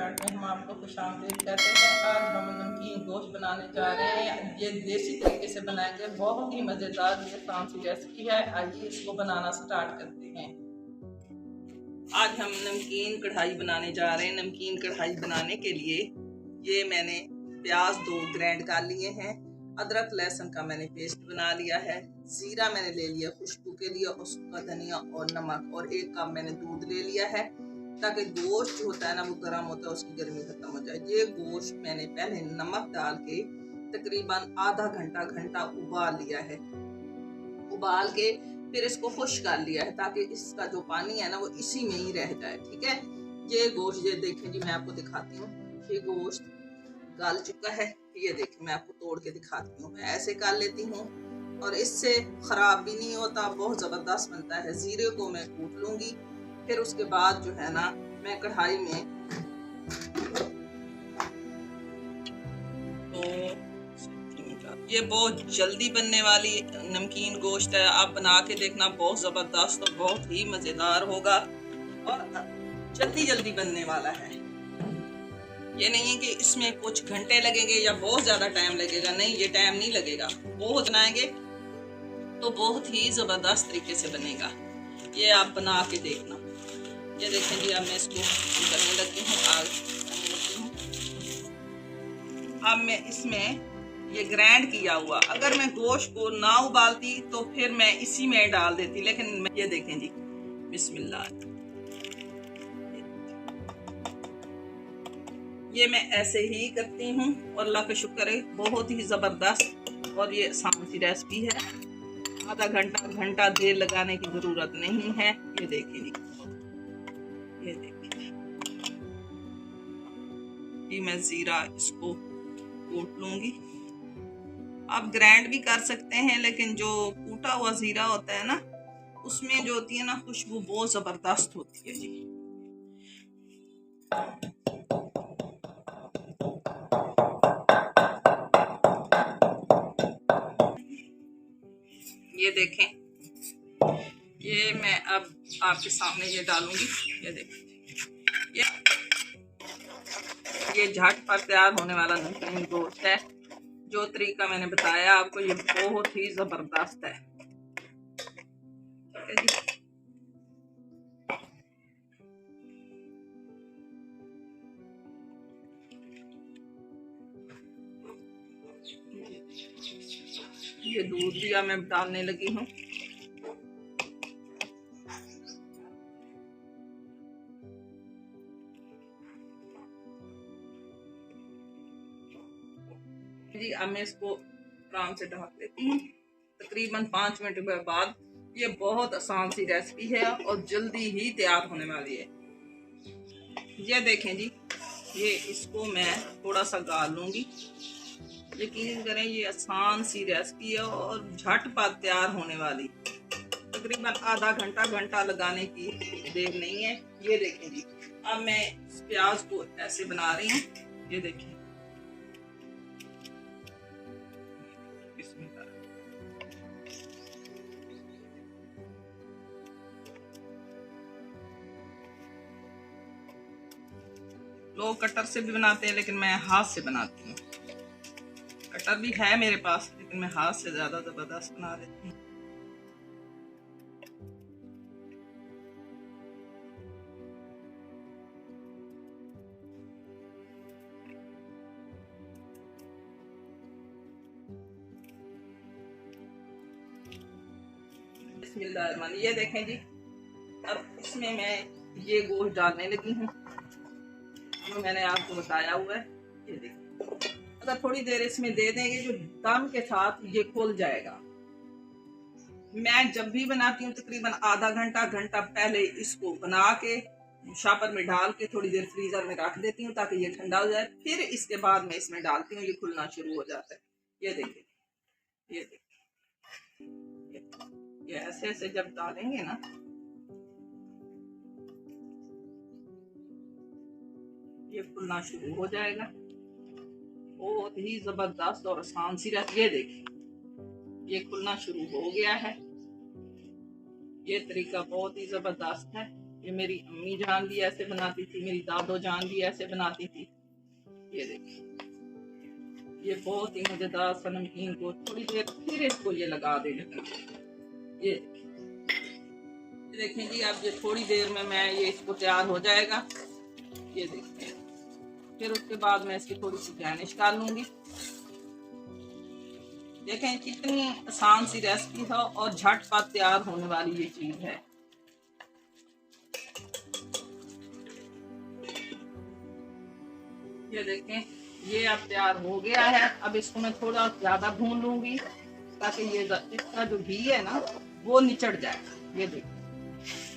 Restaurant में हम आपको खुशामदीद कहते हैं। आज हम नमकीन गोश्त बनाने जा रहे हैं। ये देसी तरीके से बनाएंगे, बहुत ही मज़ेदार ये आसान सी रेसिपी है। आइए इसको बनाना स्टार्ट करते हैं। आज हम नमकीन कढ़ाई बनाने जा रहे हैं। नमकीन कढ़ाई बनाने के लिए ये मैंने प्याज 2 ग्राइंड कर लिए हैं, अदरक लहसुन का मैंने पेस्ट बना लिया है, जीरा मैंने ले लिया खुशबू के लिए, और सूखा धनिया और नमक, और 1 कप मैंने दूध ले लिया है ताकि गोश्त जो होता है ना वो गर्म होता है, उसकी गर्मी खत्म हो जाए। ये गोश्त मैंने पहले नमक डाल के तकरीबन आधा घंटा उबाल लिया है। उबाल के फिर इसको खुश कर लिया है ताकि इसका जो पानी है ना वो इसी में ही रह जाए। ठीक है, ये गोश्त, ये देखें जी, मैं आपको दिखाती हूँ। ये गोश्त गल चुका है, ये देखिए मैं आपको तोड़ के दिखाती हूँ। मैं ऐसे कर लेती हूँ और इससे खराब भी नहीं होता, बहुत जबरदस्त बनता है। जीरे को मैं कूट लूंगी, फिर उसके बाद जो है ना मैं कढ़ाई में ये बहुत जल्दी बनने वाली नमकीन गोश्त है। आप बना के देखना, बहुत जबरदस्त और बहुत ही मजेदार होगा और जल्दी बनने वाला है। ये नहीं है कि इसमें कुछ घंटे लगेंगे या बहुत ज्यादा टाइम लगेगा, नहीं, ये टाइम नहीं लगेगा। बहुत बनाएंगे तो बहुत ही जबरदस्त तरीके से बनेगा। ये आप बना के देखना। ये देखें जी, अब मैं इसको करने लगी हूँ, आग करने लगी हूँ। अब मैं इसमें ये ग्राइंड किया हुआ, अगर मैं गोश्त को ना उबालती तो फिर मैं इसी में डाल देती, लेकिन ये देखें जी, बिस्मिल्लाह, ये मैं ऐसे ही करती हूँ और अल्लाह का शुक्र है बहुत ही ज़बरदस्त और ये आसान सी रेसिपी है। आधा घंटा देर लगाने की ज़रूरत नहीं है। ये देखिए जी, ये देखिए कि मैं ज़ीरा इसको कूट लूँगी। आप ग्राइंड भी कर सकते हैं, लेकिन जो कूटा हुआ ज़ीरा होता है ना, उसमें जो होती है ना खुशबू बहुत ज़बरदस्त होती है जी। ये देखें, ये मैं अब आपके सामने ये डालूंगी। ये देखें, ये झट पर तैयार होने वाला नमकीन गोश्त है। जो तरीका मैंने बताया आपको, ये बहुत ही जबरदस्त है। ये दूध भी मैं डालने लगी हूँ। जी, अब मैं इसको आराम से ढक लेती हूँ। तकरीबन 5 मिनट के बाद ये बहुत आसान सी रेसिपी है और जल्दी ही तैयार होने वाली है। ये देखें जी, ये इसको मैं थोड़ा सा गाल लूंगी। यकीन करें ये आसान सी रेसिपी है और झटपट तैयार होने वाली। तकरीबन आधा घंटा लगाने की देर नहीं है। ये देखें जी, अब मैं इस प्याज को ऐसे बना रही हूँ। ये देखें, लोग कटर से भी बनाते हैं, लेकिन मैं हाथ से बनाती हूँ। कटर भी है मेरे पास, लेकिन मैं हाथ से ज्यादा जबरदस्त बना लेती हूँ। बिस्मिल्लाह। ये देखें जी, अब इसमें मैं ये गोश्त डालने लगी हूँ, जो मैंने आपको बताया हुआ है। ये देखिए, अगर थोड़ी देर इसमें दे देंगे, जो दम के साथ ये खुल जाएगा। मैं जब भी बनाती हूँ तकरीबन आधा घंटा पहले इसको बना के शापर में डाल के थोड़ी देर फ्रीजर में रख देती हूँ ताकि ये ठंडा हो जाए। फिर इसके बाद मैं इसमें डालती हूँ, ये खुलना शुरू हो जाता है। ये देखिए, ये देखिए, ये ऐसे ऐसे जब डालेंगे ना, ये खुलना शुरू हो जाएगा। बहुत ही जबरदस्त और आसान सी रेसिपी। ये देखिए, ये खुलना शुरू हो गया है। ये तरीका बहुत ही जबरदस्त है। ये मेरी अम्मी जान भी ऐसे बनाती थी, मेरी दादो जान भी ऐसे बनाती थी। ये देखिए, ये बहुत ही मजेदार सा नमकीन को थोड़ी देर फिर इसको ये लगा देना। ये देखें जी, अब ये थोड़ी देर में मैं ये इसको तैयार हो जाएगा। ये देखिए, फिर उसके बाद मैं इसकी थोड़ी सी गार्निश कर लूंगी। देखें कितनी आसान सी रेसिपी है और झटपट तैयार होने वाली ये चीज है। ये देखें, ये अब तैयार हो गया है। अब इसको मैं थोड़ा ज्यादा भून लूंगी ताकि ये इसका जो घी है ना वो निचड़ जाए। ये देखिए,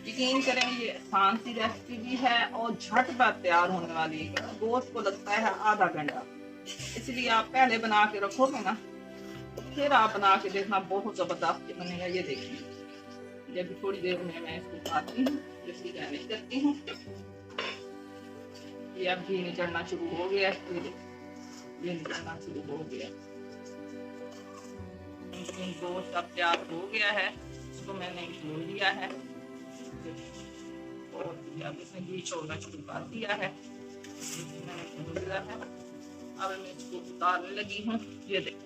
यकीन करें ये आसान सी रेसिपी भी है और झटपट तैयार होने वाली है। गोश्त को लगता है आधा घंटा, इसलिए आप पहले बना के रखोगे ना, फिर आप बना के देखना, बहुत जबरदस्त बनेगा। ये देखिए, जब थोड़ी देर में मैं इसको खाती हूँ, इसकी गार्निश करती हूँ। ये अब घी निचड़ना शुरू हो गया है, ये निचड़ना शुरू हो गया। गोश्त अब तैयार हो गया है, इसको मैंने भून लिया है और अब इसने घी छोड़ना शुरू कर दिया है। मैंने भून लिया है, अब मैं इसको उतारने लगी हूँ। ये देखिए,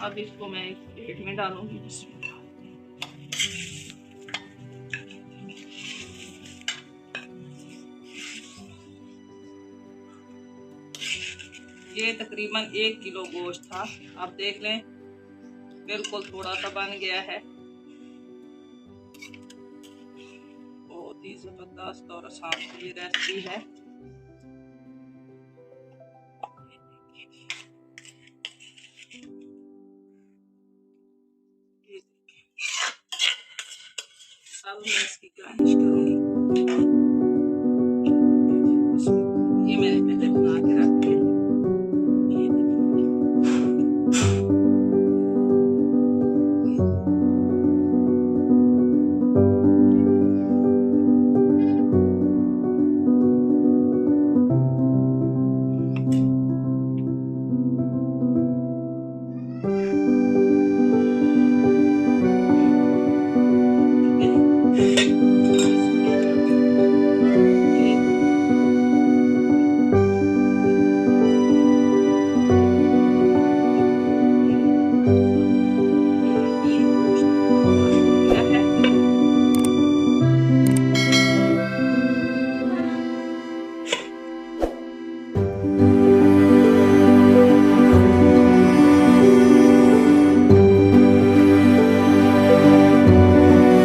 अब इसको मैं एक प्लेट में डालूंगी। ये तकरीबन 1 किलो गोश्त था। आप देख लें, बिल्कुल थोड़ा सा बन गया है। बहुत ही जबरदस्त और आसान ये रेसिपी है। अब मैं इसकी गार्निश करूंगी।